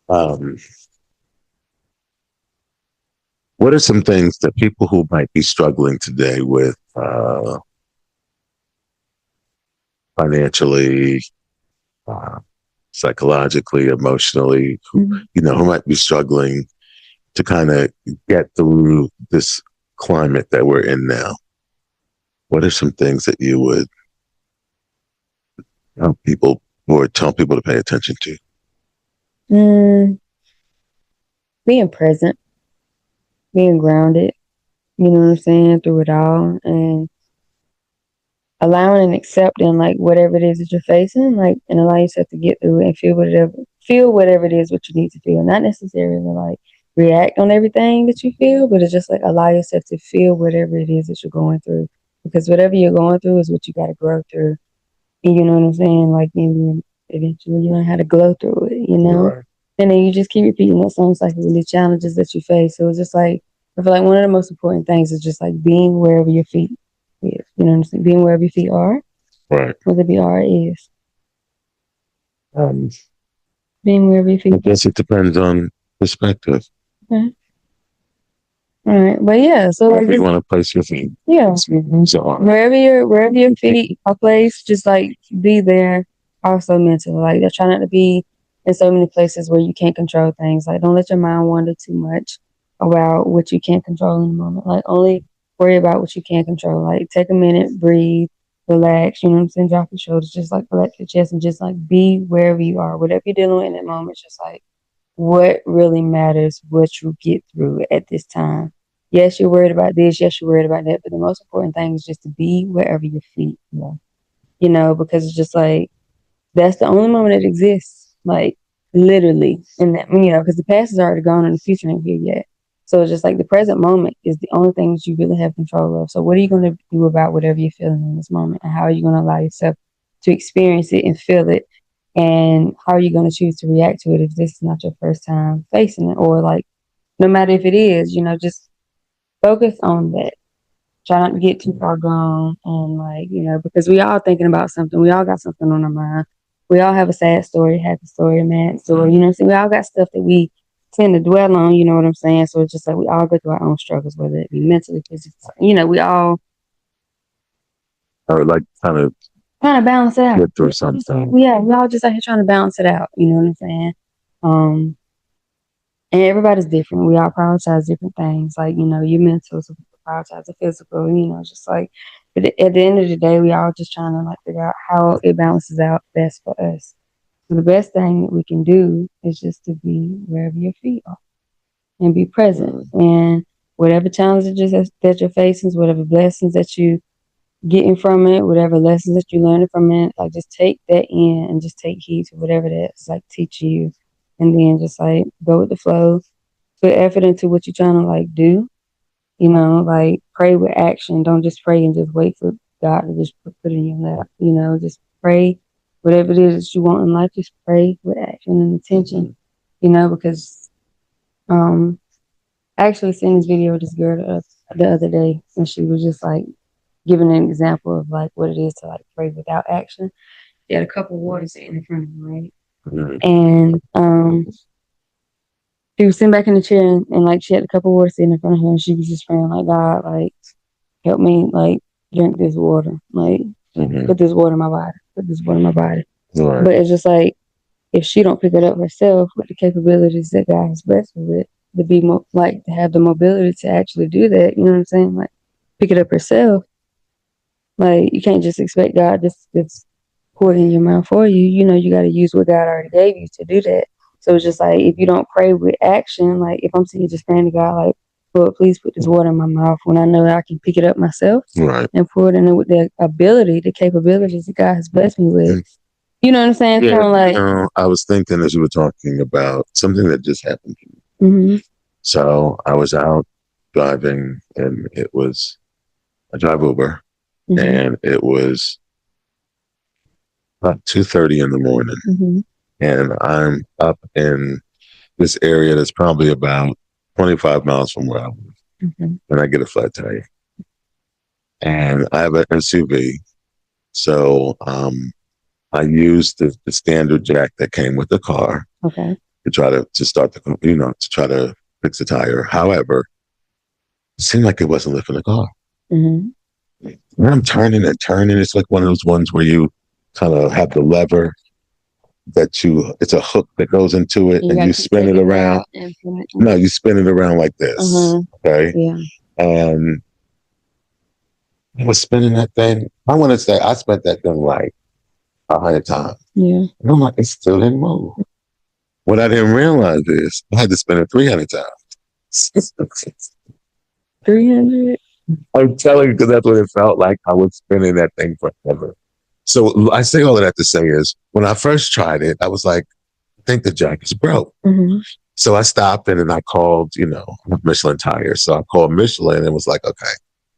Um, what are some things that people who might be struggling today with financially, uh, psychologically, emotionally, who might be struggling to kind of get through this climate that we're in now? What are some things that you would tell people or tell people to pay attention to? Mm, being present, being grounded, you know what I'm saying, through it all, and allowing and accepting like whatever it is that you're facing, like, and allow yourself to get through it and feel whatever it is what you need to feel. Not necessarily like react on everything that you feel, but it's just like allow yourself to feel whatever it is that you're going through. Because whatever you're going through is what you gotta grow through. And you know what I'm saying? Like and eventually you learn how to glow through it, you know? Right. And then you just keep repeating that same cycle with the challenges that you face. So it's just like I feel like one of the most important things is just like being wherever your feet is. You know what I'm saying? Being wherever your feet are, Right. whether it be R is. Um, Being wherever your I feet guess it depends on perspective. are. Okay. All right. But yeah, so like Wherever you just want to place your feet. yeah. So, Wherever your feet are placed, just like be there also mentally. Like try not to be in so many places where you can't control things. Like don't let your mind wander too much about what you can't control in the moment. Like only worry about what you can control. Like take a minute, breathe, relax, you know what I'm saying? Drop your shoulders, just like relax your chest and just like be wherever you are. Whatever you're dealing with in that moment, just like what really matters, what you get through at this time. Yes, you're worried about this. Yes, you're worried about that. But the most important thing is just to be wherever your feet are, because it's just like that's the only moment that exists, like literally. And that, because the past is already gone and the future ain't here yet. So it's just like the present moment is the only thing that you really have control of. So what are you going to do about whatever you're feeling in this moment? And how are you going to allow yourself to experience it and feel it? And how are you going to choose to react to it if this is not your first time facing it? Or like, no matter if it is, just focus on that. Try not to get too far gone and like, because we all thinking about something. We all got something on our mind. We all have a sad story, happy story, a mad story. You know what I'm saying? We all got stuff that we tend to dwell on, you know what I'm saying? So it's just like we all go through our own struggles, whether it be mentally, physically, we all I would like kind of trying to balance it out. get through something. Yeah, we all just out here trying to balance it out, you know what I'm saying? Um, and everybody's different. We all prioritize different things. Like, your mental, so people prioritize the physical, just like, but at the end of the day, we all just trying to like figure out how it balances out best for us. So the best thing that we can do is just to be wherever your feet are and be present. And whatever challenges that you're facing, whatever blessings that you getting from it, whatever lessons that you learning from it, like just take that in and just take heed to whatever that's like teaching you. And then just like go with the flow, put effort into what you're trying to like do, like pray with action. Don't just pray and just wait for God to just put it in your lap, just pray whatever it is that you want in life, just pray with action and intention, because um I actually seen this video with this girl the other day and she was just like giving an example of like what it is to like pray without action. She had a cup of water sitting in front of her, right? And she was sitting back in the chair and like she had a cup of water sitting in front of her and she was just praying like God, like help me like drink this water. Like put this water in my body. Put this water in my body. Right. But it's just like if she don't pick it up herself with the capabilities that God has blessed her with, to be like to have the mobility to actually do that, you know what I'm saying? Like pick it up herself. Like you can't just expect God just pour it in your mouth for you. You got to use what God already gave you to do that. So it's just like if you don't pray with action, like if I'm sitting just praying to God, like Lord, please put this water in my mouth when I know that I can pick it up myself Right. and pour it in there with the ability, the capabilities that God has blessed me with. You know what I'm saying? Yeah, Kind of like I was thinking as you were talking about something that just happened to me. mm-hmm. So I was out driving, and I drive Uber, and it was about 2:30 in the morning, and I'm up in this area that's probably about 25 miles from where I live, and I get a flat tire, and I have an SUV, so I used the standard jack that came with the car. Okay. to try to start the, to try to fix the tire. However, it seemed like it wasn't lifting the car. Mm-hmm. And I'm turning and turning. It's like one of those ones where you kind of have the lever it's a hook that goes into it and you spin it around. No, you spin it around like this. Mm-hmm. Okay. Yeah. And I was spinning that thing. I want to say I spent that thing like 100 times. Yeah. And I'm like, it still didn't move. What I didn't realize is I had to spin it 300 times. 300? I'm telling you, because that's what it felt like. I was spinning that thing forever. So I say all of that to say is when I first tried it, I was like, I think the jack is broke. Mm-hmm. So I stopped and then I called, Michelin tires. So I called Michelin and was like, okay,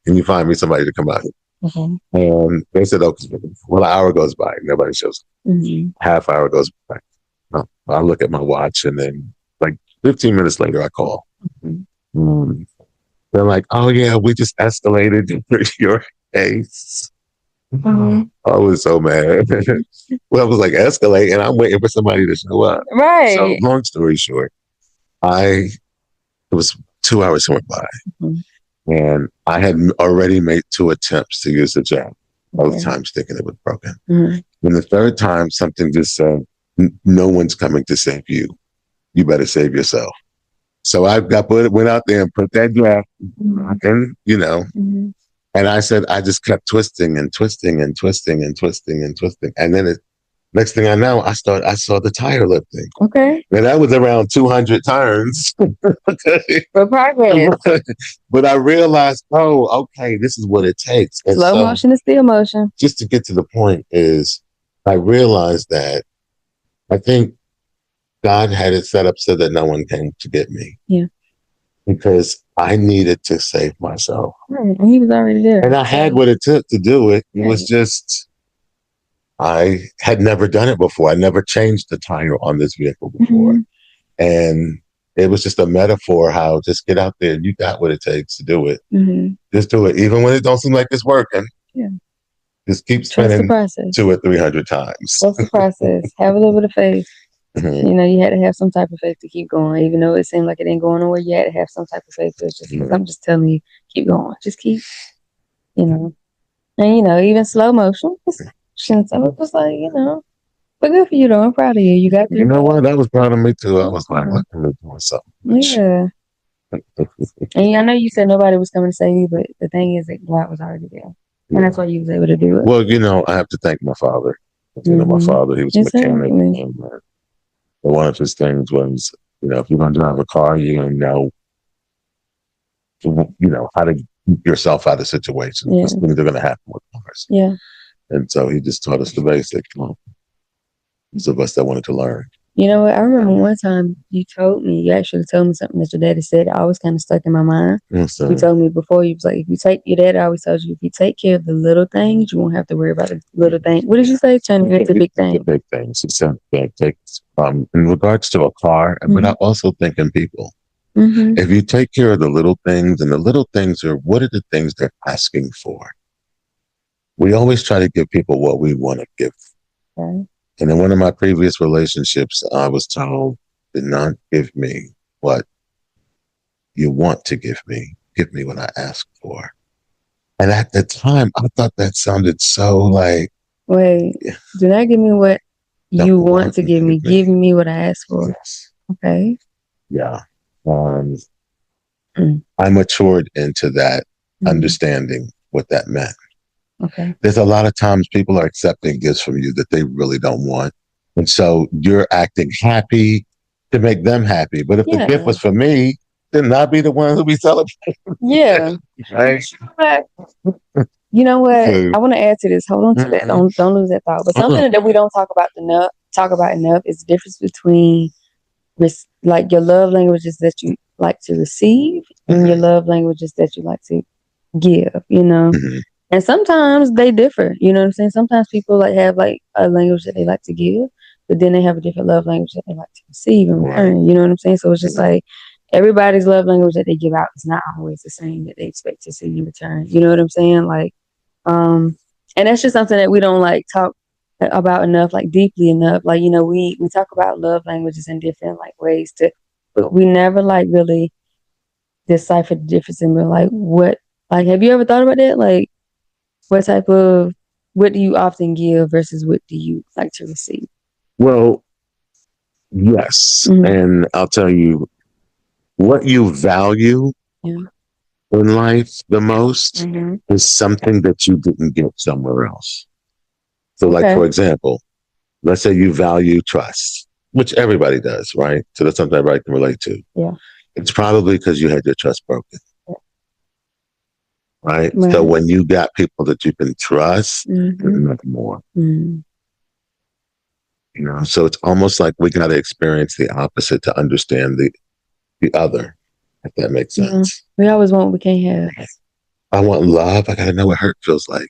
can you find me somebody to come out here? Mm-hmm. And they said, okay. Well, an hour goes by, nobody shows up. Mm-hmm. Half hour goes by. I look at my watch and then like 15 minutes later, I call. Mm-hmm. They're like, oh yeah, we just escalated your case. Mm-hmm. I was so mad. Well, I was like, escalate, and I'm waiting for somebody to show up. Right. So, long story short, it was 2 hours went by, and I had already made 2 attempts to use the jack. Both times thinking it was broken. Mm-hmm. And the third time, something just said, no one's coming to save you. You better save yourself. So went out there and put that jack, and and I said, I just kept twisting and twisting and twisting and twisting and twisting. And then next thing I know, I saw the tire lifting. Okay. And that was around 200 turns. Okay. For progress. But I realized, okay, this is what it takes. And slow motion is still motion. Just to get to the point is, I realized that I think God had it set up so that no one came to get me. Yeah. Because I needed to save myself. Right. And he was already there. And I had what it took to do it. It was just, I had never done it before. I never changed the tire on this vehicle before. Mm-hmm. And it was just a metaphor how just get out there. You got what it takes to do it. Mm-hmm. Just do it. Even when it don't seem like it's working. Yeah. Just keep spinning 200 or 300 times. Trust the process. Have a little bit of faith. Mm-hmm. You had to have some type of faith to keep going, even though it seemed like it ain't going nowhere. You had to have some type of faith. It's just, I'm just telling you, keep going. Just keep, and even slow motion. So it was like, but good for you though. I'm proud of you. You got. You know what? That was proud of me too. I was like, look at me doing something. Yeah. And I know you said nobody was coming to save you, but the thing is that God was already there, and that's why you was able to do it. Well, I have to thank my father. My father, he was a mechanic. And one of his things was, if you're going to drive a car, you're going to know, how to keep yourself out of situations. Because things are going to happen with cars. Yeah. And so he just taught us the basics. Those of us that wanted to learn. You know what? I remember one time you actually told me something that your daddy said. I always kind of stuck in my mind. Yes, you told me before, you was like, your dad always tells you, if you take care of the little things, you won't have to worry about the little things. What did you say? Trying to get the big things. The big things. He said that takes in regards to a car, but I also think in people. Mm-hmm. If you take care of the little things, and the little things are, what are the things they're asking for? We always try to give people what we want to give. Okay. And in one of my previous relationships, I was told, do not give me what you want to give me. Give me what I ask for. And at the time, I thought that sounded so like... Wait, do not give me what you want to give me. Give me what I ask for. Yes. Okay. Yeah. I matured into that understanding what that meant. Okay. There's a lot of times people are accepting gifts from you that they really don't want. And so you're acting happy to make them happy. But if the gift was for me, then I'd be the one who be celebrating. Yeah. Right? You know what? I want to add to this. Hold on to that. Don't lose that thought. But something that we don't talk about enough is the difference between like your love languages that you like to receive and your love languages that you like to give, Mm-hmm. And sometimes they differ, you know what I'm saying? Sometimes people have a language that they like to give, but then they have a different love language that they like to receive in return, you know what I'm saying? So it's just like everybody's love language that they give out is not always the same that they expect to see in return. You know what I'm saying? And that's just something that we don't talk about enough, like deeply enough. Like, you know, we talk about love languages in different like ways to, but we never like really decipher the difference in like what, like, have you ever thought about that? Like, what do you often give versus what do you like to receive? Well, yes. And I'll tell you what you value in life the most is something that you didn't get somewhere else. So, like, for example, let's say you value trust, which everybody does, right? So that's something everybody can relate to. Yeah. It's probably because you had your trust broken. Right? So when you got people that you can trust, nothing more. You know, so it's almost like we got to experience the opposite to understand the other, if that makes sense. We always want what we can't have. I want love. I got to know what hurt feels like.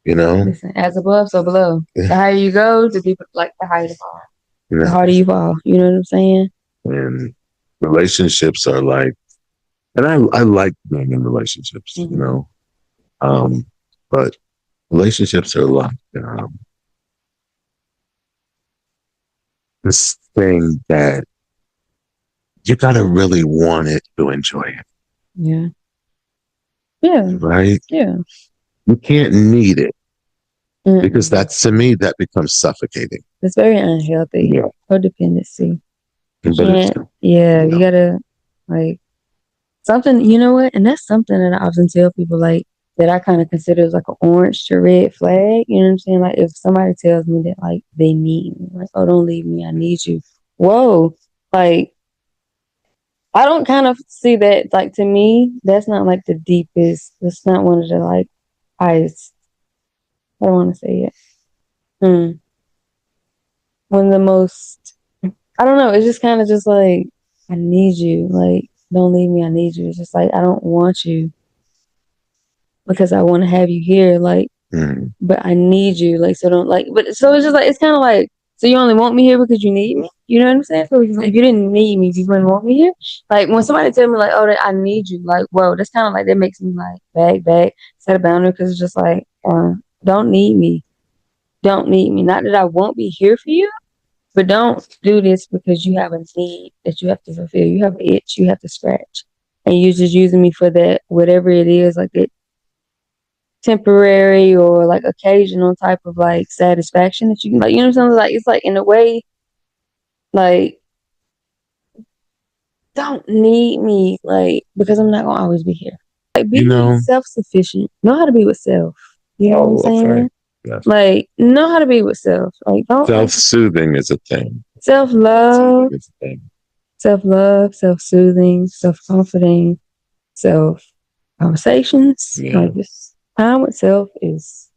You know? Listen, as above, so below. The higher you go, the deeper, like the higher you fall. The harder you fall. You know what I'm saying? And relationships are like, and I like being in relationships, you know? But relationships are like this thing that you gotta really want it to enjoy it. Yeah. Yeah. Right? Yeah. You can't need it. Because that's, to me, that becomes suffocating. It's very unhealthy. Yeah. Codependency. You gotta like something, you know what? And that's something that I often tell people like that I kind of consider as like an orange to red flag. You know what I'm saying? Like if somebody tells me that like they need me, like, oh, don't leave me, I need you. Whoa. Like I don't kind of see that, like, to me, that's not like the deepest, that's not one of the like highest, I don't want to say it. One of the most, I don't know, it's just kind of just like, I need you, like, don't leave me, I need you. It's just like, I don't want you because I want to have you here, like, but I need you, like, so don't, like, but so it's just like, it's kind of like, so you only want me here because you need me? You know what I'm saying? So if you didn't need me, you wouldn't want me here. Like when somebody tell me like, oh, I need you, like, whoa, that's kind of like, that makes me like back, set a boundary, because it's just like, don't need me. Don't need me. Not that I won't be here for you, but don't do this because you have a need that you have to fulfill. You have an itch you have to scratch. And you're just using me for that, whatever it is, like that temporary or like occasional type of like satisfaction that you can, like, you know what I'm saying? Like, it's like in a way, like, don't need me, like, because I'm not gonna always be here. Like, be self-sufficient. Know how to be with self. You know what I'm saying? Okay. Yes. Like, know how to be with self. Like, don't self-soothing is a thing. Self-love, self-love, self-soothing, self-comforting, self-conversations. Like, this time with self is